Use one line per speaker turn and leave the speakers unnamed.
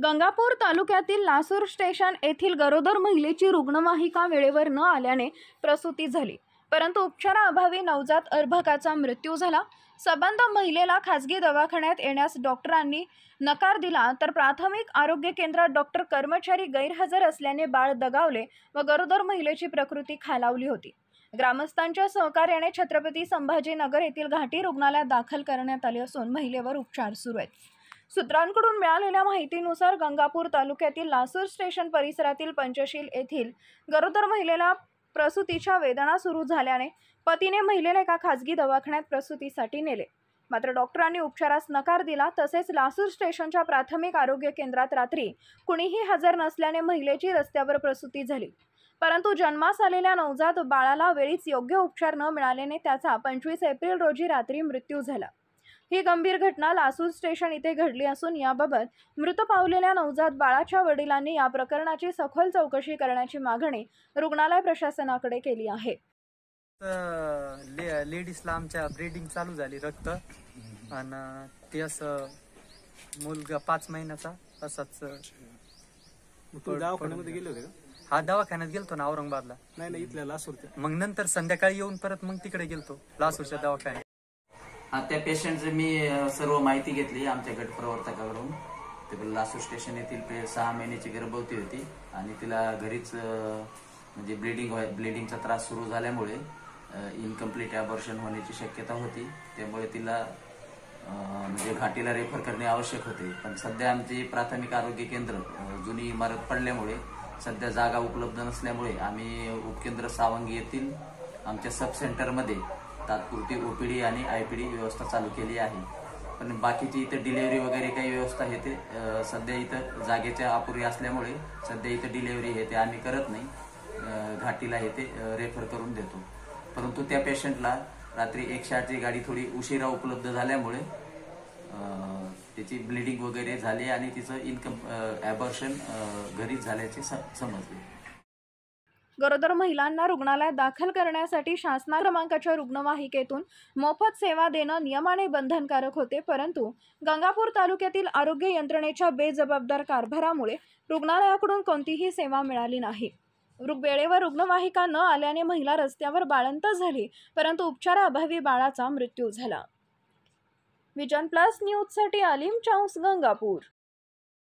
गंगापूर तालुक्यातील लासूर स्टेशन येथील गरोदर महिलेची रुग्णवाहिका वेळेवर न आल्याने प्रसूती झाली, परंतु उपचाराअभावी नवजात अर्भकाचा मृत्यू झाला। संबंध महिलेला खासगी दवाखान्यात येण्यास डॉक्टरांनी नकार दिला, तर प्राथमिक आरोग्य केंद्रात डॉक्टर कर्मचारी गैरहजर असल्याने बाळ दगावले व गरोदर महिलेची प्रकृती खालावली होती। ग्रामस्थांच्या सहकार्याने छत्रपती संभाजीनगर येथील घाटी रुग्णालयात दाखल करण्यात आले असून महिलेवर उपचार सुरू आहेत। सूत्रांकडून मिळालेल्या माहितीनुसार गंगापूर तालुक्यातील लासूर स्टेशन परिसरातील पंचशील येथील गरोदर महिलेला प्रसूतीच्या वेदना सुरू झाल्याने पतीने महिलेला एका खासगी दवाखान्यात प्रसूतीसाठी नेले, मात्र डॉक्टरांनी उपचारास नकार दिला। तसेच लासूर स्टेशनच्या प्राथमिक आरोग्य केंद्रात रात्री कुणीही हजर नसल्याने महिलेची रस्त्यावर प्रसूती झाली, परंतु जन्मास आलेल्या नवजात बाळाला वेळीच योग्य उपचार न मिळाल्याने त्याचा 25 एप्रिल रोजी रात्री मृत्यू झाला। ही गंभीर घटना लासूर स्टेशन इथे घडली असून याबाबत मृत पावलेल्या नवजात बाळाच्या वडिलांनी या प्रकरणाची सखोल चौकशी करण्याची मागणी रुग्णालय प्रशासनाकडे केली आहे।
लेडीजला आमच्या ब्रीडिंग चालू झाली रक्त आणि ते असं मुलगा 5 महिन्याचा असाच
दवाखान्यामध्ये गेले होते का?
हा दवाखान्यात गेलतो ना औरंगाबादला।
नाही इथल्या लासूरच्या।
मग नंतर संध्याकाळी येऊन परत मग तिकडे गेलतो लासूरच्या दवाखान्यात।
हा त्या पेशंटची मी सर्व माहिती घेतली आमच्या गट प्रवर्तकाकडून। ते लासूर स्टेशन येथील 6 महिन्याची गर्भवती होती आणि तिला घरीच म्हणजे ब्लिडिंगचा त्रास सुरू झाल्यामुळे इनकम्प्लीट ॲबॉर्शन होण्याची शक्यता होती, त्यामुळे तिला म्हणजे घाटीला रेफर करणे आवश्यक होते। पण सध्या आमची प्राथमिक आरोग्य केंद्र जुनी इमारत पडल्यामुळे सध्या जागा उपलब्ध नसल्यामुळे आम्ही उपकेंद्र सावंगी येथील आमच्या सब सेंटरमध्ये तात्पुरती ओपीडी आणि आयपीडी व्यवस्था चालू केली आहे। पण बाकीची इथं डिलिव्हरी वगैरे काही व्यवस्था आहे ते सध्या इथं जागेच्या अपुरी असल्यामुळे सध्या इथं डिलिव्हरी हे ते आम्ही करत नाही, घाटीला हे ते रेफर करून देतो। परंतु त्या पेशंटला रात्री 108ची गाडी थोडी उशिरा उपलब्ध झाल्यामुळे त्याची ब्लिडिंग वगैरे झाली आणि तिचं ॲबॉर्शन घरीच झाल्याचे समजले।
गरोदर महिलांना रुग्णालयात दाखल करण्यासाठी शासना क्रमांकाच्या रुग्णवाहिकेतून मोफत सेवा देणं नियमाने बंधनकारक होते, परंतु गंगापूर तालुक्यातील आरोग्य यंत्रणेच्या बेजबाबदार कारभारामुळे रुग्णालयाकडून कोणतीही सेवा मिळाली नाही। वेळेवर रुग्णवाहिका न आल्याने महिला रस्त्यावर बाळंत झाली, परंतु उपचाराअभावी बाळाचा मृत्यू झाला। विजन प्लस न्यूजसाठी अलीम चाऊस, गंगापूर।